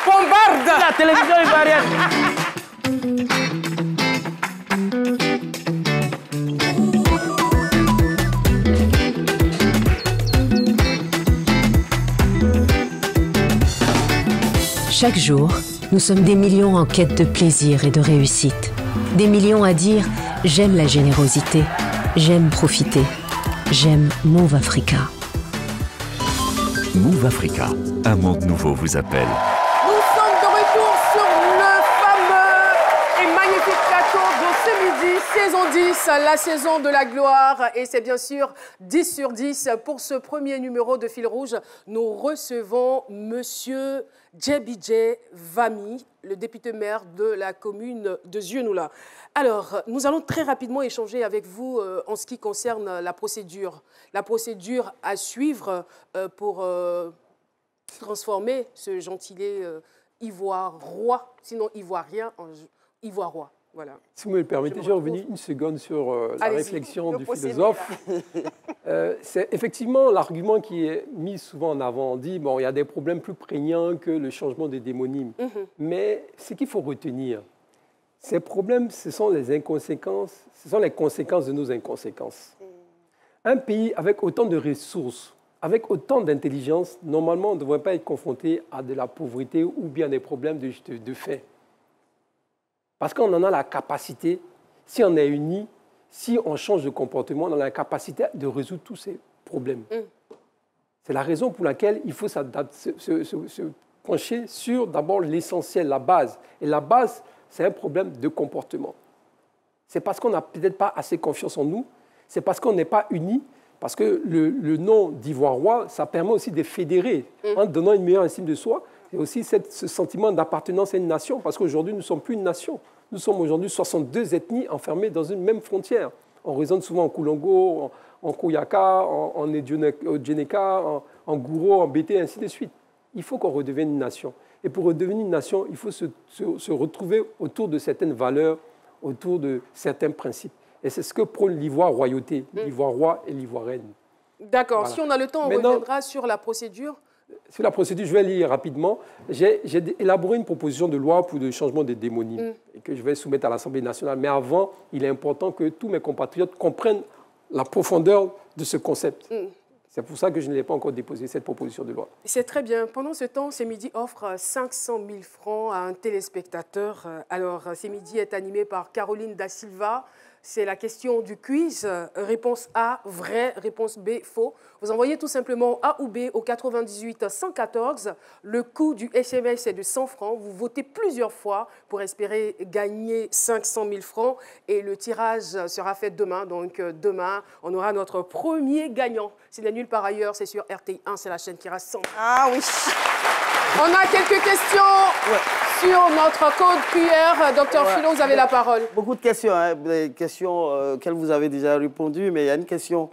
Bombarde. La télévision ivoirienne. Chaque jour, nous sommes des millions en quête de plaisir et de réussite. Des millions à dire « J'aime la générosité, j'aime profiter, j'aime Move Africa ». Move Africa, un monde nouveau vous appelle. Nous sommes de retour sur le fameux et magnifique plateau de ce midi, saison 10, la saison de la gloire. Et c'est bien sûr 10 sur 10 pour ce premier numéro de Fil Rouge. Nous recevons Monsieur Djabidje Vami, le député-maire de la commune de Zieunula. Alors, nous allons très rapidement échanger avec vous en ce qui concerne la procédure. La procédure à suivre pour transformer ce gentilé ivoirien, sinon ivoirien, en ivoirien. Voilà. Si vous me le permettez, je vais revenir une seconde sur la réflexion du philosophe. C'est effectivement l'argument qui est mis souvent en avant. On dit, bon, il y a des problèmes plus prégnants que le changement de démonyme. Mais ce qu'il faut retenir, ces problèmes, ce sont les inconséquences, ce sont les conséquences de nos inconséquences. Un pays avec autant de ressources, avec autant d'intelligence, normalement, on ne devrait pas être confronté à de la pauvreté ou bien des problèmes de fait. Parce qu'on en a la capacité, si on est unis, si on change de comportement, on a la capacité de résoudre tous ces problèmes. C'est la raison pour laquelle il faut se pencher sur d'abord l'essentiel, la base. Et la base, c'est un problème de comportement. C'est parce qu'on n'a peut-être pas assez confiance en nous, c'est parce qu'on n'est pas unis, parce que le nom d'Ivoire-Roi, ça permet aussi de fédérer, en donnant une meilleure estime de soi, et aussi ce sentiment d'appartenance à une nation, parce qu'aujourd'hui, nous ne sommes plus une nation. Nous sommes aujourd'hui 62 ethnies enfermées dans une même frontière. On raisonne souvent en Koulongo, en Koyaka, en Djeneka, en Gouro, en Bété, ainsi de suite. Il faut qu'on redevienne une nation. Et pour redevenir une nation, il faut se retrouver autour de certaines valeurs, autour de certains principes. Et c'est ce que prône l'Ivoire royauté, l'Ivoire roi et l'Ivoire reine. D'accord. Voilà. Si on a le temps, on reviendra sur la procédure. Sur la procédure, je vais lire rapidement. J'ai élaboré une proposition de loi pour le changement des démonymes et que je vais soumettre à l'Assemblée nationale. Mais avant, il est important que tous mes compatriotes comprennent la profondeur de ce concept. C'est pour ça que je ne l'ai pas encore déposé, cette proposition de loi. C'est très bien. Pendant ce temps, C'est Midi offre 500 000 francs à un téléspectateur. Alors, C'est Midi est animé par Caroline Da Silva. C'est la question du quiz. Réponse A, vrai. Réponse B, faux. Vous envoyez tout simplement A ou B au 98 114. Le coût du SMS est de 100 francs. Vous votez plusieurs fois pour espérer gagner 500 000 francs. Et le tirage sera fait demain. Donc demain, on aura notre premier gagnant. S'il est nulle part ailleurs, c'est sur RTI1. C'est la chaîne qui rassemble. Ah oui. On a quelques questions sur notre code QR. Docteur Philo, vous avez la parole. Beaucoup de questions, hein, des questions auxquelles vous avez déjà répondu, mais il y a une question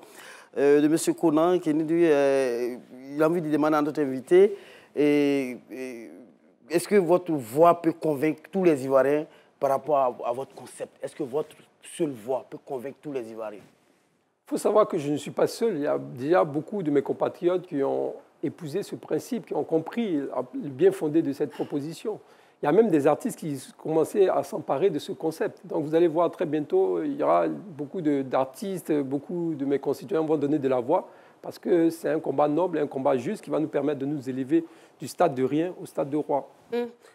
de M. Conan qui nous dit il a envie de demander à notre invité est-ce que votre voix peut convaincre tous les Ivoiriens par rapport à votre concept? Est-ce que votre seule voix peut convaincre tous les Ivoiriens? Il faut savoir que je ne suis pas seul. Il y a déjà beaucoup de mes compatriotes qui ont épousé ce principe, qui ont compris le bien fondé de cette proposition. Il y a même des artistes qui commençaient à s'emparer de ce concept. Donc vous allez voir très bientôt, il y aura beaucoup d'artistes, beaucoup de mes concitoyens vont donner de la voix parce que c'est un combat noble, un combat juste qui va nous permettre de nous élever du stade de rien au stade de roi.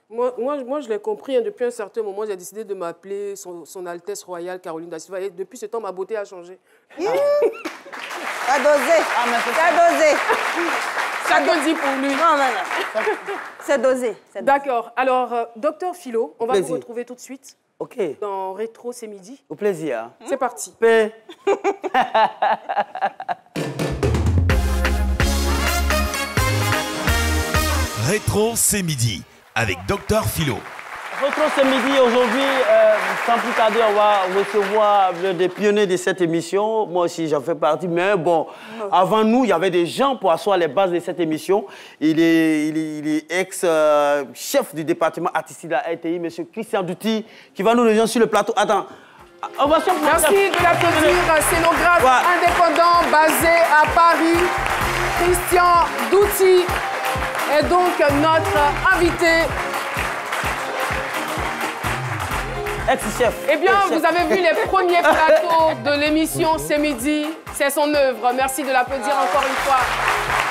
Moi, je l'ai compris. Depuis un certain moment, j'ai décidé de m'appeler son Altesse Royale Caroline Da Silva. Et depuis ce temps, ma beauté a changé. T'as dosé. T'as dosé. Chacun dit pour lui. Non. C'est dosé. D'accord. Alors, docteur Philo, on va vous retrouver tout de suite. OK. Dans Rétro, C'est Midi. Au plaisir. C'est parti. Rétro, C'est Midi avec Docteur Philo. Rétro, C'est Midi. Aujourd'hui, sans plus tarder, on va recevoir des pionniers de cette émission. Moi aussi, j'en fais partie. Mais bon, avant nous, il y avait des gens pour asseoir les bases de cette émission. Il est ex-chef du département artistique de la RTI, M. Christian Douty, qui va nous rejoindre sur le plateau. Attends. Merci de l'applaudir. Scénographe indépendant basé à Paris. Christian Douty est donc notre invité. Ex-chef. Eh bien, vous avez vu les premiers plateaux de l'émission C'est Midi. C'est son œuvre. Merci de l'applaudir encore une fois.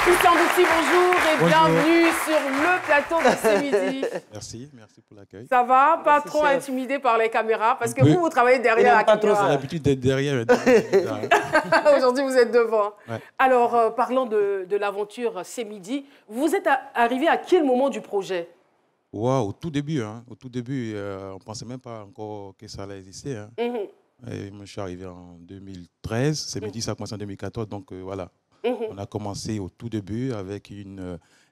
Christian Douty, bonjour et bienvenue sur le plateau de C'est Midi. Merci pour l'accueil. Ça va? Pas trop intimidé par les caméras? Parce que vous travaillez derrière la caméra. J'ai l'habitude d'être derrière. Aujourd'hui, vous êtes devant. Ouais. Alors, parlons de l'aventure C'est Midi. Vous êtes arrivé à quel moment du projet? Wow, au tout début, hein. Au tout début, on ne pensait même pas encore que ça allait exister. Hein. Et moi, je suis arrivé en 2013. C'est Midi, ça a commencé en 2014. Donc, voilà. On a commencé au tout début avec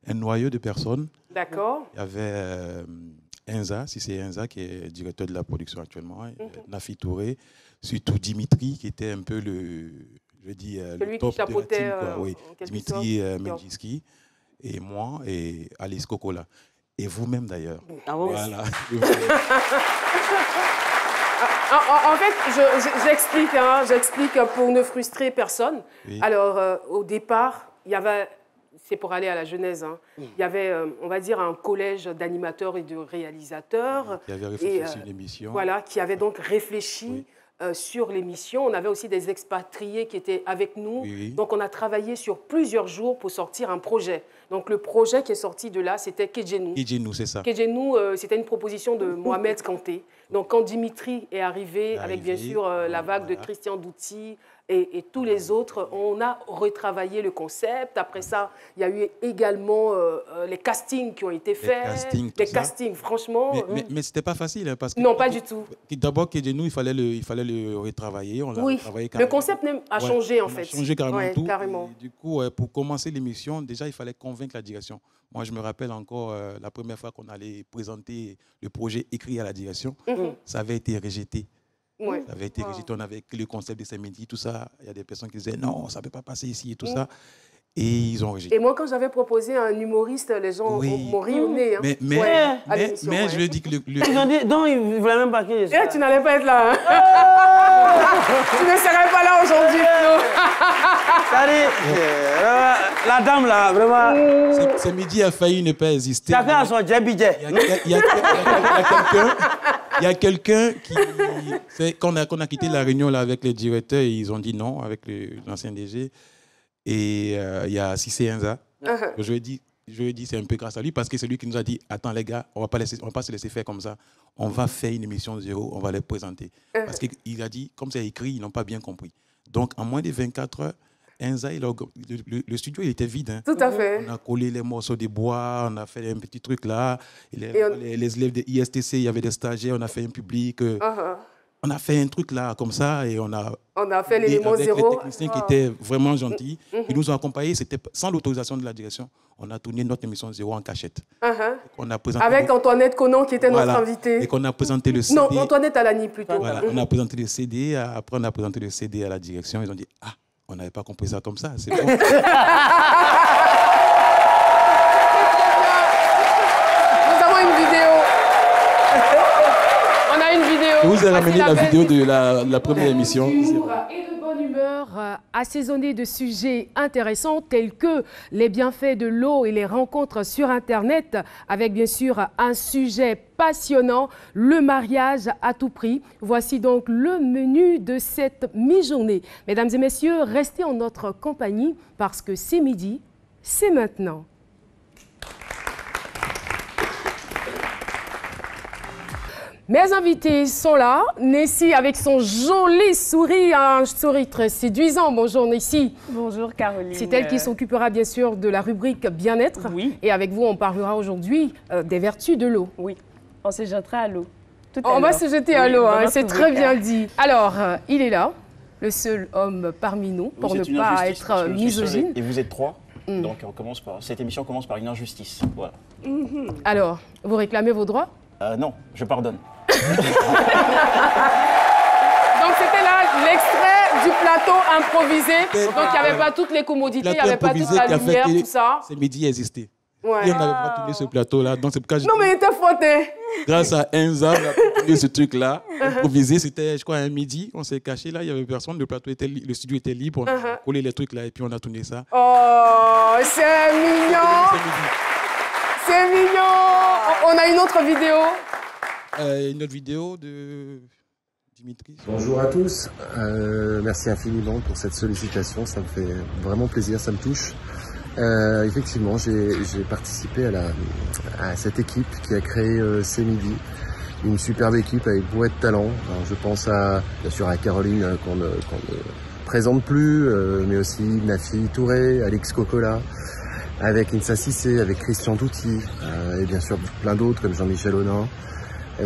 un noyau de personnes. D'accord. Il y avait Enza, si c'est Enza, qui est directeur de la production actuellement. Nafi Touré, surtout Dimitri, qui était un peu le top de la team. Oui. Dimitri Menjiski, et moi, et Alice Kokola. Et vous-même, d'ailleurs. Ah bon? Voilà. En fait, j'explique pour ne frustrer personne. Oui. Alors, au départ, il y avait, c'est pour aller à la genèse, hein, il y avait, on va dire, un collège d'animateurs et de réalisateurs. Qui avait réfléchi sur l'émission. Voilà, qui avait donc réfléchi sur l'émission. On avait aussi des expatriés qui étaient avec nous. Oui. Donc, on a travaillé sur plusieurs jours pour sortir un projet. Donc, le projet qui est sorti de là, c'était Kedjenou. Kedjenou, c'est ça. Kedjenou, c'était une proposition de Mohamed Kanté. Donc, quand Dimitri est arrivé, avec bien sûr la vague de Christian Douty et tous les autres, on a retravaillé le concept. Après ça, il y a eu également les castings qui ont été faits. Les castings, franchement. Mais ce n'était pas facile. Hein, parce que non, pas du tout. D'abord, Kedjenou, il fallait le retravailler. On oui, le concept a changé en fait. On a changé carrément tout. Carrément. Et du coup, pour commencer l'émission, déjà, il fallait convaincre la direction. Moi, je me rappelle encore la première fois qu'on allait présenter le projet écrit à la direction, ça avait été rejeté. Ouais. Ça avait été rejeté, on avait le concept de samedi, tout ça. Il y a des personnes qui disaient non, ça ne peut pas passer ici et tout ça. Et ils ont rejeté. Et moi, quand j'avais proposé un humoriste, les gens m'ont ri au nez. Hein. Mais je veux dire que Ils ont dit, non, ils ne voulaient même pas que je sois. Tu n'allais pas être là. Tu ne serais pas là aujourd'hui, la dame, là, vraiment... Ce midi a failli ne pas exister. Chacun a son djabidjet. Il y a quelqu'un qui... Quand on a quitté la réunion là, avec les directeurs, ils ont dit non, avec l'ancien DG. Et il y a Cissé Enza. Je lui ai dit, c'est un peu grâce à lui, parce que c'est lui qui nous a dit, attends les gars, on ne va pas se laisser faire comme ça. On va faire une émission zéro, on va les présenter. Parce qu'il a dit, comme c'est écrit, ils n'ont pas bien compris. Donc, en moins de 24 heures, Enza, le studio, il était vide. Hein. Tout à fait. On a collé les morceaux de bois, on a fait un petit truc là. Les élèves de ISTC, il y avait des stagiaires, on a fait un public. On a fait un truc là, comme ça, et on a fait l'élément zéro. Les techniciens qui étaient vraiment gentils, qui nous ont accompagnés, c'était sans l'autorisation de la direction. On a tourné notre émission zéro en cachette. On a présenté avec Antoinette Conan, qui était notre invité. Et qu'on a présenté le CD. Non, Antoinette Alani plutôt. Voilà, on a présenté le CD, après on a présenté le CD à la direction, ils ont dit, ah, on n'avait pas compris ça comme ça, c'est bon. Nous avons une vidéo. On a une vidéo. Je vous ai ramené la vidéo de la première émission. Et de bonne humeur, assaisonnée de sujets intéressants tels que les bienfaits de l'eau et les rencontres sur Internet, avec bien sûr un sujet passionnant, le mariage à tout prix. Voici donc le menu de cette mi-journée. Mesdames et messieurs, restez en notre compagnie parce que c'est midi, c'est maintenant. Mes invités sont là. Nessie avec son joli sourire, un sourire très séduisant. Bonjour Nessie. Bonjour Caroline. C'est elle qui s'occupera bien sûr de la rubrique bien-être. Oui. Et avec vous, on parlera aujourd'hui des vertus de l'eau. Oui, on se jettera à l'eau. On va se jeter à l'eau, hein, c'est très bien dit. Alors, il est là, le seul homme parmi nous, pour ne pas être misogyne. Et vous êtes trois, donc cette émission commence par une injustice. Voilà. Alors, vous réclamez vos droits? Non, je pardonne. Donc c'était là l'extrait du plateau improvisé. Donc il n'y avait pas toutes les commodités, il n'y avait pas toute la lumière, tout ça. C'est midi existé. Ouais. Et on n'avait pas tourné ce plateau-là. Donc c'est pourquoi non mais il était frotté. Grâce à Enza, on a tourné ce truc-là. Improvisé, c'était je crois un midi. On s'est caché là, il n'y avait personne. Le studio était libre. On a collé les trucs là et puis on a tourné ça. Oh, c'est mignon. C'est mignon. On a une autre vidéo. Une autre vidéo de Dimitri. Bonjour à tous, merci infiniment pour cette sollicitation, ça me fait vraiment plaisir, ça me touche. Effectivement, j'ai participé à cette équipe qui a créé C'est Midi, une superbe équipe avec beaucoup de talent. Alors, je pense bien sûr à Caroline qu'on ne présente plus, mais aussi Nafi Touré, Alix Cocola, avec Insa Cissé, avec Christian Douty, et bien sûr plein d'autres comme Jean-Michel Aunin.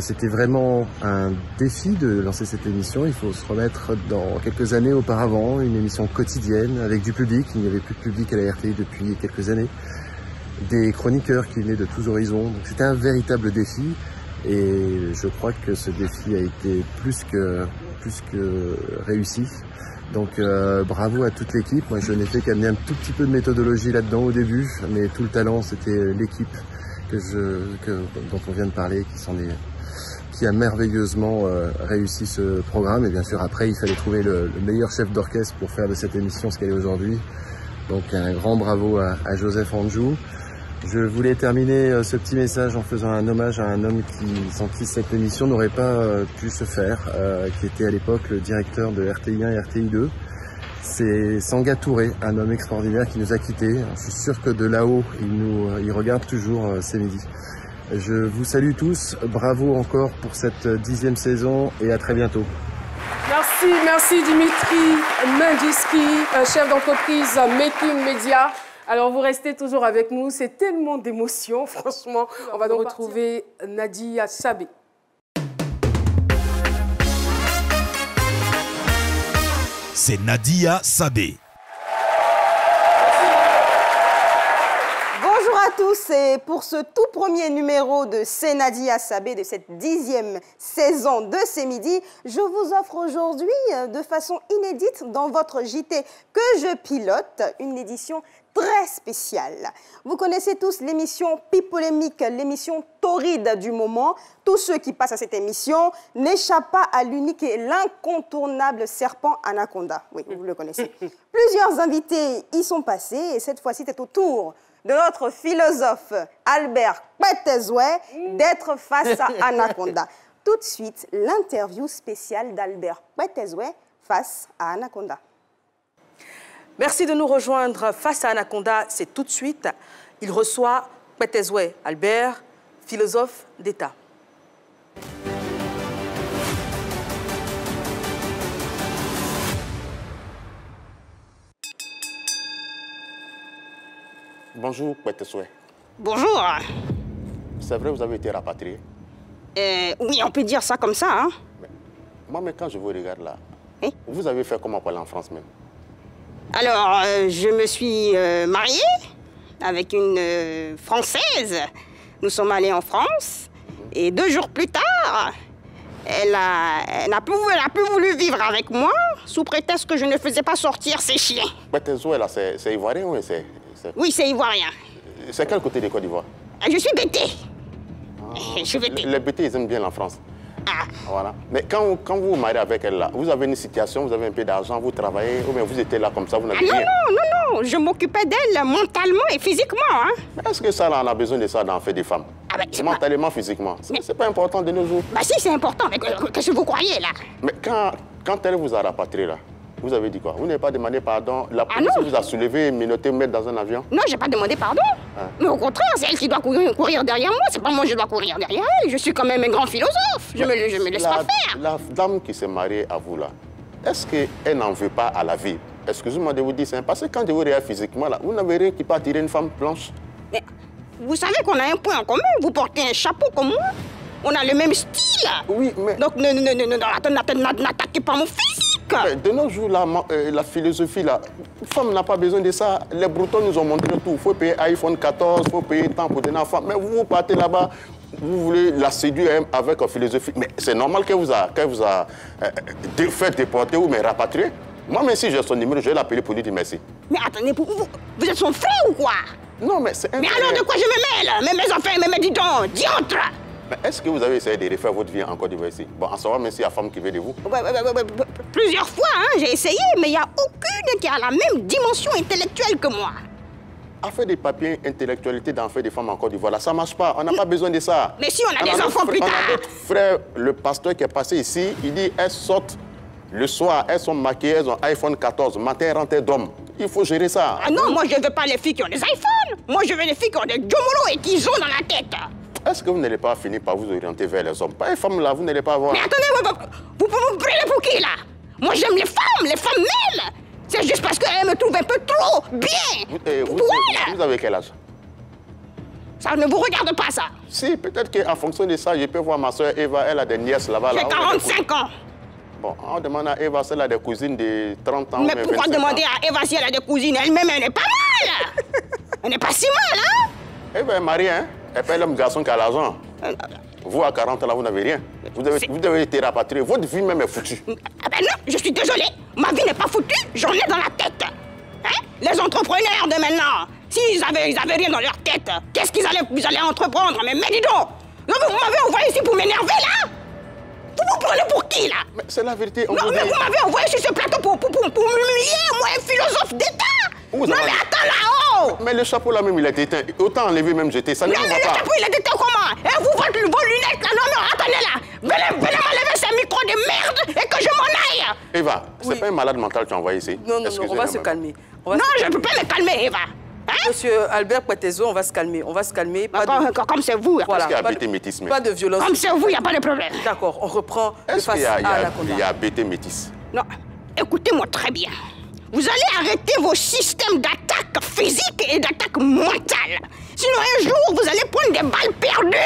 C'était vraiment un défi de lancer cette émission. Il faut se remettre dans quelques années auparavant, une émission quotidienne avec du public. Il n'y avait plus de public à la RTI depuis quelques années. Des chroniqueurs qui venaient de tous horizons. Donc c'était un véritable défi. Et je crois que ce défi a été plus que réussi. Donc bravo à toute l'équipe. Moi je n'ai fait qu'amener un tout petit peu de méthodologie là-dedans au début. Mais tout le talent c'était l'équipe dont on vient de parler, qui a merveilleusement réussi ce programme. Et bien sûr, après, il fallait trouver le meilleur chef d'orchestre pour faire de cette émission ce qu'elle est aujourd'hui. Donc un grand bravo à Joseph Anjou. Je voulais terminer ce petit message en faisant un hommage à un homme sans qui cette émission n'aurait pas pu se faire, qui était à l'époque le directeur de RTI1 et RTI2. C'est Sanga Touré, un homme extraordinaire qui nous a quittés. Je suis sûr que de là-haut, il regarde toujours C'est Midi. Je vous salue tous, bravo encore pour cette 10e saison et à très bientôt. Merci Dimitri Mendiski, chef d'entreprise Making Media. Alors vous restez toujours avec nous, c'est tellement d'émotions, franchement. On va donc retrouver Nadia Sabé. C'est Nadia Sabé. Bonjour à tous et pour ce tout premier numéro de C'est Nadia Sabé de cette 10e saison de C'est Midi, je vous offre aujourd'hui de façon inédite dans votre JT que je pilote une édition très spéciale. Vous connaissez tous l'émission Pipolémique, l'émission torride du moment. Tous ceux qui passent à cette émission n'échappent pas à l'unique et l'incontournable serpent Anaconda. Oui, vous le connaissez. Plusieurs invités y sont passés et cette fois-ci, c'est au tour de notre philosophe Albert Kwetezwe d'être face à Anaconda. Tout de suite, l'interview spéciale d'Albert Kwetezwe face à Anaconda. Merci de nous rejoindre face à Anaconda, c'est tout de suite. Il reçoit Kwetezwe Albert, philosophe d'État. Bonjour, Kwetezwe. Bonjour. C'est vrai, vous avez été rapatrié? Oui, on peut dire ça comme ça. Hein? Mais quand je vous regarde là, vous avez fait comment pour aller en France même? Alors, je me suis mariée avec une Française. Nous sommes allés en France. Et 2 jours plus tard, elle n'a plus voulu vivre avec moi sous prétexte que je ne faisais pas sortir ses chiens. Kwetezwe, là, c'est ivoirien ou c'est... Oui, c'est ivoirien. C'est quel côté de Côte d'Ivoire? Je suis bêtée. Je suis bêtée. Les bêtés, ils aiment bien la France. Voilà. Mais quand vous vous mariez avec elle, là, vous avez une situation, vous avez un peu d'argent, vous travaillez, ou bien vous étiez là comme ça, vous n'avez rien? Non, je m'occupais d'elle mentalement et physiquement. Hein. Est-ce que ça, là, on a besoin de ça dans le fait des femmes? Mentalement, physiquement. C'est pas important de nos jours. Bah si, c'est important, mais qu'est-ce que vous croyez, là? Mais quand elle vous a rapatrié, là, vous avez dit quoi? Vous n'avez pas demandé pardon? La police vous a soulevé, menotté, mettre dans un avion? Non, j'ai pas demandé pardon. Mais au contraire, c'est elle qui doit courir derrière moi. C'est pas moi qui dois courir derrière elle. Je suis quand même un grand philosophe. Je me laisse pas faire. La dame qui s'est mariée à vous, là, est-ce qu'elle n'en veut pas à la vie? Excusez-moi de vous dire ça, parce que quand je vous regarde physiquement, là, vous n'avez rien qui peut attirer une femme blanche. Mais vous savez qu'on a un point en commun. Vous portez un chapeau comme moi. On a le même style. Oui, mais... Donc, n'attaquez pas mon physique. De nos jours, la philosophie, là, une femme n'a pas besoin de ça. Les Bretons nous ont montré tout. Il faut payer iPhone 14, il faut payer tant pour donner une femme. Mais vous partez là-bas, vous voulez la séduire avec une philosophie. Mais c'est normal qu'elle vous a fait déporter ou rapatrier. Moi, même si j'ai son numéro, je vais l'appeler pour lui dire merci. Mais attendez, vous êtes son frère ou quoi? Non, mais c'est un... Mais alors de quoi je me mêle? Mais mes enfants, mais dis donc, diantre! Mais est-ce que vous avez essayé de refaire votre vie en Côte d'Ivoire ici? Bon, en savoir même si la femme qui veut de vous? Plusieurs fois, hein, j'ai essayé, mais il n'y a aucune qui a la même dimension intellectuelle que moi. À faire des papiers intellectualité dans faire des femmes en Côte d'Ivoire, là, ça ne marche pas. On n'a pas besoin de ça. Mais si on a des enfants plus tard. On a d'autres frères, le pasteur qui est passé ici, il dit elles sortent le soir, elles sont maquillées, elles ont iPhone 14, matin rentrée d'homme. Il faut gérer ça. Ah non, moi je ne veux pas les filles qui ont des iPhones. Moi je veux les filles qui ont des Jomolo et qui ont dans la tête. Est-ce que vous n'allez pas finir par vous orienter vers les hommes? Pas les femmes là, vous n'allez pas avoir... Mais attendez, vous pouvez me brûler pour qui là? Moi j'aime les femmes même. C'est juste parce qu'elles me trouvent un peu trop bien. Vous avez quel âge? Ça ne vous regarde pas ça. Si, peut-être qu'en fonction de ça, je peux voir ma soeur Eva, elle a des nièces là-bas. J'ai 45 ans. Bon, on demande à Eva si elle a des cousines de 30 ans. Mais pourquoi demander à Eva si elle a des cousines? Elle-même, elle n'est pas mal. Elle n'est pas si mal, hein? Eva est mariée, hein? Elle paye l'homme garçon qui a l'argent. Vous, à 40 ans, là, vous n'avez rien. Vous devez être rapatrié. Votre vie même est foutue. Ah ben non, je suis désolée. Ma vie n'est pas foutue, j'en ai dans la tête. Hein? Les entrepreneurs de maintenant, s'ils avaient rien dans leur tête, qu'est-ce qu'ils allaient entreprendre? Mais dis donc, vous m'avez envoyé ici pour m'énerver, là? prenez pour qui, là? Mais c'est la vérité. Non, mais vous m'avez envoyé sur ce plateau pour m'humilier, moi, un philosophe d'État. Non, mais attends là-haut. Mais le chapeau là même, il a été éteint. Autant enlever même jeter, ça ne va pas. Non, mais le chapeau, il a été éteint comment? Et vous, vos lunettes là, non, attendez là. Venez m'enlever ce micro de merde et que je m'en aille. Eva, c'est pas un malade mental que tu as envoyé ici. Non, on va se calmer. Non, je ne peux pas me calmer, Eva. Hein? Monsieur Albert Patezo, on va se calmer. On va se calmer. Comme c'est vous. Voilà, qu'il y a BT métis? Pas de violence. Comme c'est vous, il n'y a pas de problème. D'accord, on reprend de face à Anaconda. Il y a BT métis? Non, écoutez-moi très bien. Vous allez arrêter vos systèmes d'attaque physique et d'attaque mentale. Sinon, un jour, vous allez prendre des balles perdues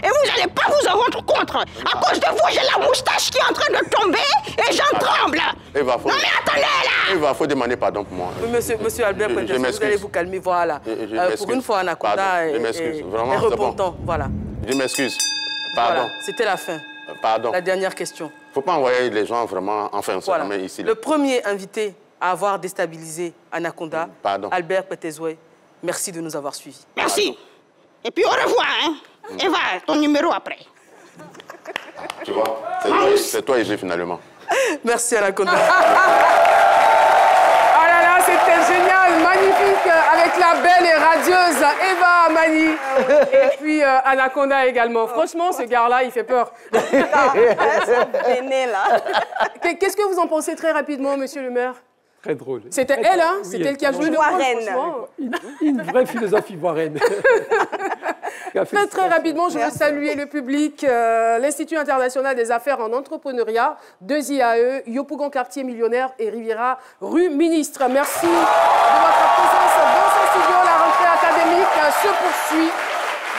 et vous n'allez pas vous en rendre compte. À cause de vous, j'ai la moustache qui est en train de tomber et j'en tremble. Eva, non, mais attendez là. Eva, faut demander pardon pour moi. Monsieur Albert, vous allez vous calmer, voilà. Pour une fois, Anaconda est repentant. Voilà. Je m'excuse. Pardon. Voilà, c'était la fin. Pardon. La dernière question. Faut pas envoyer les gens vraiment enfin se calmer ici. Le premier invité à avoir déstabilisé Anaconda, Albert Petezoué, merci de nous avoir suivis. Merci. Et puis au revoir, hein. Eva, ton numéro après. Tu vois, c'est toi et j'ai finalement. Merci Anaconda. Oh là là, c'était génial, magnifique, avec la belle et radieuse Eva Mani. Et puis Anaconda également. Franchement, ce gars-là, il fait peur. Qu'est-ce que vous en pensez très rapidement, monsieur le maire? Très drôle. C'était elle, hein? Oui, c'est elle qui a joué le rôle, une vraie philosophie ivoirienne. Très rapidement, je veux saluer le public, l'Institut international des affaires en entrepreneuriat, 2IAE, Yopougon quartier millionnaire et Riviera rue Ministre. Merci de votre présence dans ce studio. La rentrée académique se poursuit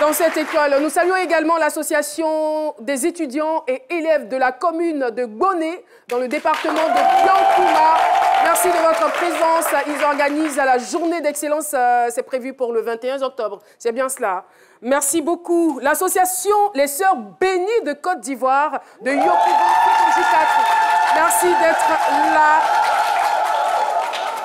dans cette école. Nous saluons également l'association des étudiants et élèves de la commune de Goné, dans le département de Biancouma. Merci de votre présence. Ils organisent la journée d'excellence. C'est prévu pour le 21 octobre. C'est bien cela. Merci beaucoup. L'association Les Sœurs Bénies de Côte d'Ivoire, de Yopougon, merci d'être là.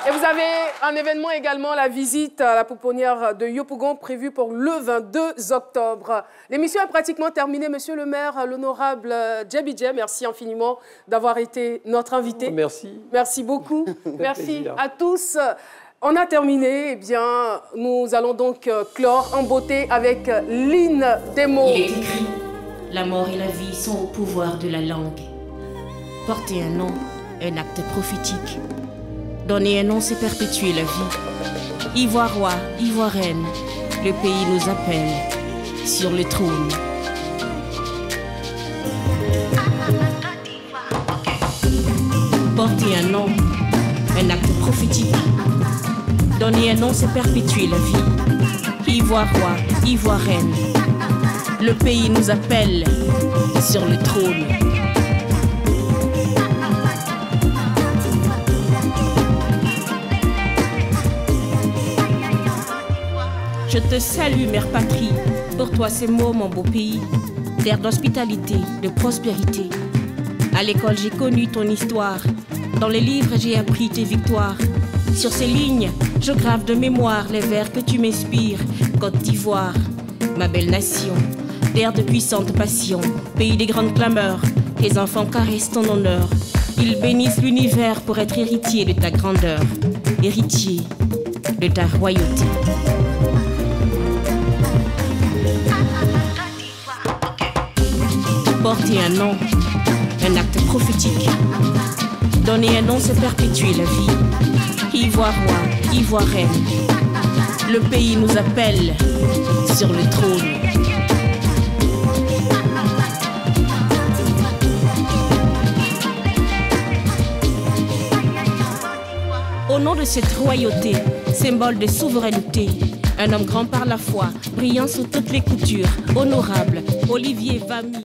Et vous avez un événement également, la visite à la pouponnière de Yopougon, prévue pour le 22 octobre. L'émission est pratiquement terminée. Monsieur le maire, l'honorable Djebidje, merci infiniment d'avoir été notre invité. Merci. Merci beaucoup. Merci à tous. On a terminé. Eh bien, nous allons donc clore en beauté avec Line Demo. Il est écrit, la mort et la vie sont au pouvoir de la langue. Porter un nom, un acte prophétique. Donner un nom, c'est perpétuer la vie. Ivoirois, Ivoirienne, le pays nous appelle sur le trône. Porter un nom, un acte prophétique. Donner un nom, c'est perpétuer la vie. Ivoirois, Ivoirienne, le pays nous appelle sur le trône. Je te salue, mère patrie. Pour toi, ces mots, mon beau pays. Terre d'hospitalité, de prospérité. À l'école, j'ai connu ton histoire. Dans les livres, j'ai appris tes victoires. Sur ces lignes, je grave de mémoire les vers que tu m'inspires. Côte d'Ivoire, ma belle nation. Terre de puissante passion. Pays des grandes clameurs. Tes enfants caressent ton honneur. Ils bénissent l'univers pour être héritiers de ta grandeur. Héritier de ta royauté. Porter un nom, un acte prophétique. Donner un nom, c'est perpétuer la vie. Ivoirois, Ivoirienne, le pays nous appelle sur le trône. Au nom de cette royauté, symbole de souveraineté, un homme grand par la foi, brillant sous toutes les coutures, honorable, Olivier Vamy.